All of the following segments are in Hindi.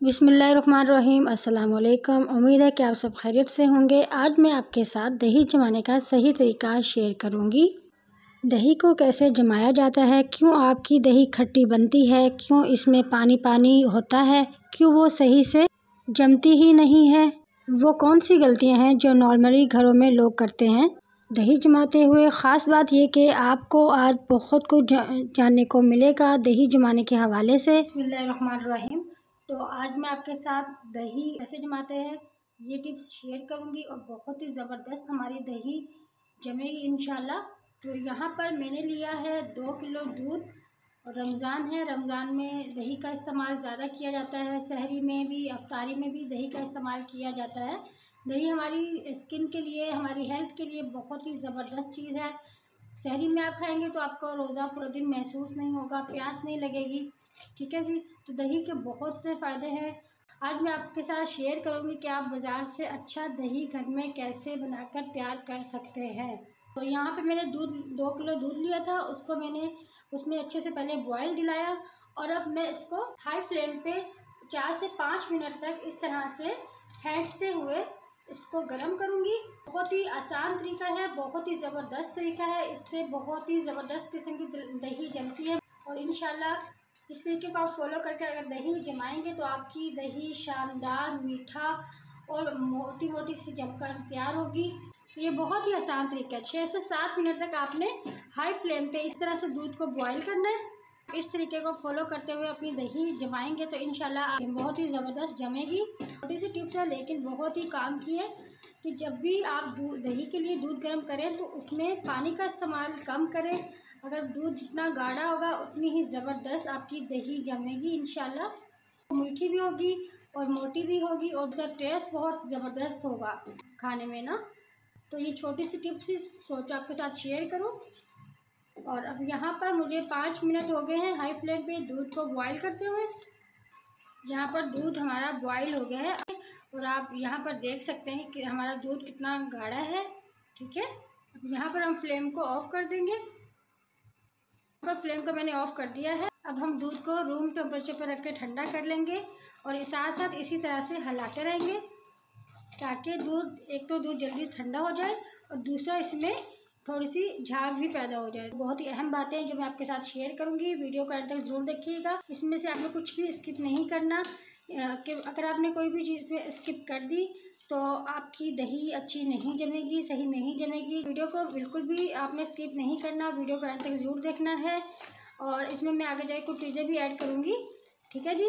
बिस्मिल्लाहिर्रहमानिर्रहीम। अस्सलाम वालेकुम। उम्मीद है कि आप सब खैरियत से होंगे। आज मैं आपके साथ दही जमाने का सही तरीका शेयर करूंगी। दही को कैसे जमाया जाता है, क्यों आपकी दही खट्टी बनती है, क्यों इसमें पानी पानी होता है, क्यों वो सही से जमती ही नहीं है, वो कौन सी गलतियां हैं जो नॉर्मली घरों में लोग करते हैं दही जमाते हुए। ख़ास बात ये कि आपको आज बहुत कुछ जानने को मिलेगा दही जमाने के हवाले से। बिस्मिल्लाहिर्रहमानिर्रहीम। तो आज मैं आपके साथ दही कैसे जमाते हैं ये टिप्स शेयर करूंगी और बहुत ही ज़बरदस्त हमारी दही जमेगी इंशाल्लाह। तो यहाँ पर मैंने लिया है 2 किलो दूध और रमज़ान है। रमज़ान में दही का इस्तेमाल ज़्यादा किया जाता है, सहरी में भी अफ्तारी में भी दही का इस्तेमाल किया जाता है। दही हमारी स्किन के लिए, हमारी हेल्थ के लिए बहुत ही ज़बरदस्त चीज़ है। सहरी में आप खाएंगे तो आपको रोज़ा पूरा दिन महसूस नहीं होगा, प्यास नहीं लगेगी। ठीक है जी। तो दही के बहुत से फ़ायदे हैं। आज मैं आपके साथ शेयर करूंगी कि आप बाज़ार से अच्छा दही घर में कैसे बनाकर तैयार कर सकते हैं। तो यहाँ पे मैंने 2 किलो दूध लिया था, उसको मैंने उसमें अच्छे से पहले बॉयल दिलाया और अब मैं इसको हाई फ्लेम पे 4 से 5 मिनट तक इस तरह से फेंटते हुए इसको गर्म करूँगी। बहुत ही आसान तरीका है, बहुत ही ज़बरदस्त तरीका है। इससे बहुत ही ज़बरदस्त किस्म की दही जमती है और इंशाल्लाह इस तरीके को आप फॉलो करके अगर दही जमाएंगे तो आपकी दही शानदार, मीठा और मोटी मोटी सी जमकर तैयार होगी। ये बहुत ही आसान तरीका है। 6 से 7 मिनट तक आपने हाई फ्लेम पे इस तरह से दूध को बॉईल करना है। इस तरीके को फॉलो करते हुए अपनी दही जमाएंगे तो इंशाल्लाह बहुत ही ज़बरदस्त जमेगी। छोटी सी टिप्स है लेकिन बहुत ही काम की है कि जब भी आप दही के लिए दूध गर्म करें तो उसमें पानी का इस्तेमाल कम करें। अगर दूध जितना गाढ़ा होगा उतनी ही ज़बरदस्त आपकी दही जमेगी इंशाल्लाह। मीठी भी होगी और मोटी भी होगी और उसका टेस्ट बहुत ज़बरदस्त होगा खाने में ना। तो ये छोटी सी टिप्स ही सोचो आपके साथ शेयर करूं। और अब यहाँ पर मुझे 5 मिनट हो गए हैं हाई फ्लेम पे दूध को बॉईल करते हुए। यहाँ पर दूध हमारा बॉईल हो गया है और आप यहाँ पर देख सकते हैं कि हमारा दूध कितना गाढ़ा है। ठीक है। अब यहाँ पर हम फ्लेम को ऑफ कर देंगे। पर फ्लेम को मैंने ऑफ कर दिया है। अब हम दूध को रूम टेम्परेचर पर रख के ठंडा कर लेंगे और साथ साथ इसी तरह से हिलाते रहेंगे ताकि एक तो दूध जल्दी ठंडा हो जाए और दूसरा इसमें थोड़ी सी झाग भी पैदा हो जाए। बहुत ही अहम बातें हैं जो मैं आपके साथ शेयर करूंगी। वीडियो को अंत तक जरूर देखिएगा। इसमें से आपने कुछ भी स्किप नहीं करना कि अगर आपने कोई भी चीज़ में स्किप कर दी तो आपकी दही अच्छी नहीं जमेगी, सही नहीं जमेगी। वीडियो को बिल्कुल भी आपने स्किप नहीं करना, वीडियो को अंत तक ज़रूर देखना है। और इसमें मैं आगे जाके कुछ चीज़ें भी ऐड करूँगी। ठीक है जी।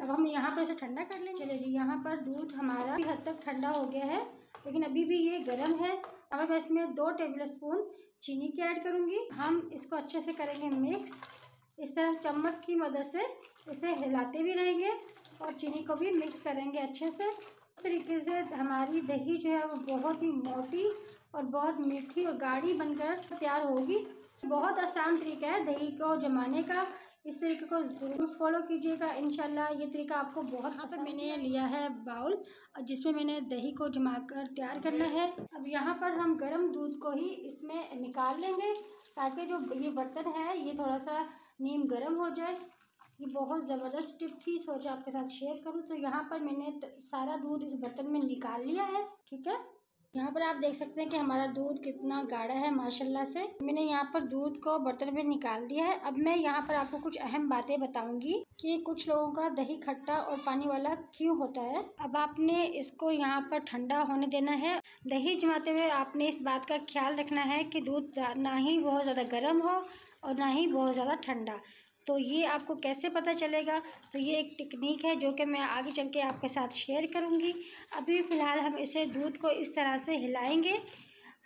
अब हम यहाँ पर इसे ठंडा कर लेंगे। चलिए जी, यहाँ पर दूध हमारा भी हद तक ठंडा हो गया है लेकिन अभी भी ये गर्म है। अब मैं इसमें 2 टेबल स्पून चीनी की ऐड करूँगी। हम इसको अच्छे से करेंगे मिक्स। इस तरह चम्मच की मदद से इसे हिलाते भी रहेंगे और चीनी को भी मिक्स करेंगे अच्छे से। इस तरीके से हमारी दही जो है वो बहुत ही मोटी और बहुत मीठी और गाढ़ी बनकर तैयार होगी। बहुत आसान तरीका है दही को जमाने का। इस तरीके को ज़रूर फॉलो कीजिएगा इंशाल्लाह। ये तरीका आपको बहुत पसंद। मैंने लिया है बाउल जिसमें मैंने दही को जमा कर तैयार करना है। अब यहाँ पर हम गर्म दूध को ही इसमें निकाल लेंगे ताकि जो ये बर्तन है ये थोड़ा सा नीम गर्म हो जाए। ये बहुत ज़बरदस्त टिप थी, सोचा आपके साथ शेयर करूँ। तो यहाँ पर मैंने सारा दूध इस बर्तन में निकाल लिया है। ठीक है। यहाँ पर आप देख सकते हैं कि हमारा दूध कितना गाढ़ा है माशाल्लाह से। मैंने यहाँ पर दूध को बर्तन में निकाल दिया है। अब मैं यहाँ पर आपको कुछ अहम बातें बताऊंगी कि कुछ लोगों का दही खट्टा और पानी वाला क्यों होता है। अब आपने इसको यहाँ पर ठंडा होने देना है। दही जमाते हुए आपने इस बात का ख्याल रखना है कि दूध ना ही बहुत ज़्यादा गर्म हो और ना ही बहुत ज़्यादा ठंडा। तो ये आपको कैसे पता चलेगा, तो ये एक टेक्निक है जो कि मैं आगे चल के आपके साथ शेयर करूँगी। अभी फ़िलहाल हम इसे दूध को इस तरह से हिलाएंगे।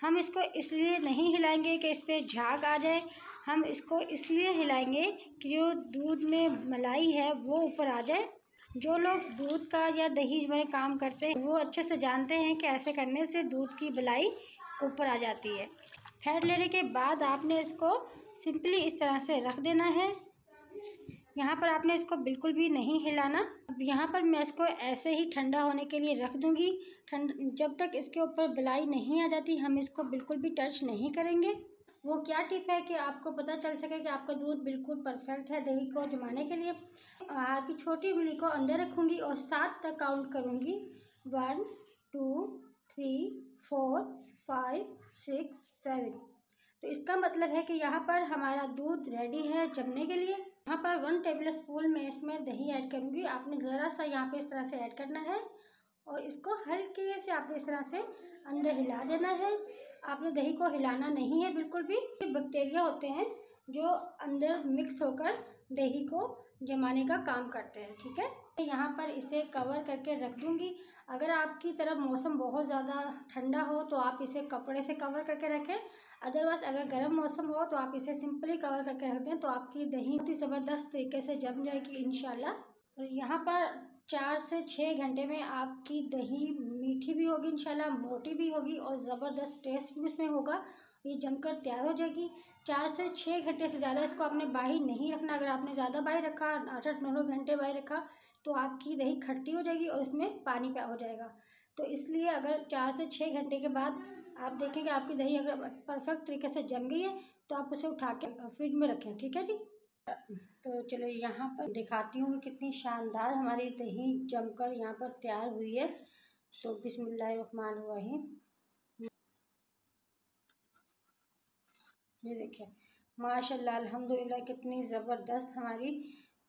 हम इसको इसलिए नहीं हिलाएंगे कि इस पर झाग आ जाए, हम इसको इसलिए हिलाएंगे कि जो दूध में मलाई है वो ऊपर आ जाए। जो लोग दूध का या दही में काम करते हैं वो अच्छे से जानते हैं कि ऐसे करने से दूध की मलाई ऊपर आ जाती है। फेंट लेने के बाद आपने इसको सिंपली इस तरह से रख देना है। यहाँ पर आपने इसको बिल्कुल भी नहीं हिलाना। अब यहाँ पर मैं इसको ऐसे ही ठंडा होने के लिए रख दूँगी। जब तक इसके ऊपर मलाई नहीं आ जाती हम इसको बिल्कुल भी टच नहीं करेंगे। वो क्या टिप है कि आपको पता चल सके कि आपका दूध बिल्कुल परफेक्ट है दही को जमाने के लिए। हाथ की छोटी उंगली को अंदर रखूँगी और 7 तक काउंट करूँगी। 1 2 3 4 5 6 7। तो इसका मतलब है कि यहाँ पर हमारा दूध रेडी है जमने के लिए। यहाँ पर 1 टेबल स्पून में इसमें दही ऐड करूँगी। आपने ज़रा सा यहाँ पे इस तरह से ऐड करना है और इसको हल्के से आपने इस तरह से अंदर हिला देना है। आपने दही को हिलाना नहीं है बिल्कुल भी। बैक्टीरिया होते हैं जो अंदर मिक्स होकर दही को जमाने का काम करते हैं, ठीक है। यहाँ पर इसे कवर करके रख दूँगी। अगर आपकी तरफ मौसम बहुत ज़्यादा ठंडा हो तो आप इसे कपड़े से कवर करके रखें। अदरवाइज़ अगर गर्म मौसम हो तो आप इसे सिंपली कवर करके रख दें तो आपकी दही बहुत ही ज़बरदस्त तरीके से जम जाएगी इंशाल्लाह। और यहाँ पर 4 से 6 घंटे में आपकी दही मीठी भी होगी इंशाल्लाह, मोटी भी होगी और ज़बरदस्त टेस्ट भी उसमें होगा। ये जमकर तैयार हो जाएगी। 4 से 6 घंटे से ज़्यादा इसको आपने बाहर नहीं रखना। अगर आपने ज़्यादा बाहर रखा, 8-9 घंटे बाहर रखा, तो आपकी दही खट्टी हो जाएगी और उसमें पानी हो जाएगा। तो इसलिए अगर 4 से 6 घंटे के बाद आप देखेंगे आपकी दही अगर परफेक्ट तरीके से जम गई है तो आप उसे उठा के फ्रिज में रखें, ठीक है जी। तो चलो यहाँ पर दिखाती हूँ कितनी शानदार हमारी दही जमकर यहाँ पर तैयार हुई है। तो बिस्मिल्लाहिर्रहमानिर्रहीम। ये देखिए माशाल्लाह अल्हम्दुलिल्लाह कितनी ज़बरदस्त हमारी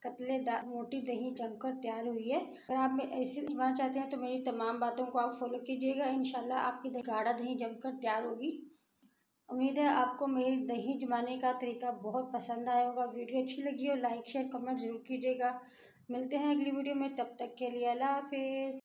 कतलेदार मोटी दही जमकर तैयार हुई है। अगर आप ऐसे बनाना चाहते हैं तो मेरी तमाम बातों को आप फॉलो कीजिएगा, इंशाल्लाह आपकी गाढ़ा दही जमकर तैयार होगी। उम्मीद है आपको मेरी दही जमाने का तरीका बहुत पसंद आया होगा। वीडियो अच्छी लगी हो लाइक शेयर कमेंट ज़रूर कीजिएगा। मिलते हैं अगली वीडियो में, तब तक के लिए अल्लाह हाफिज़।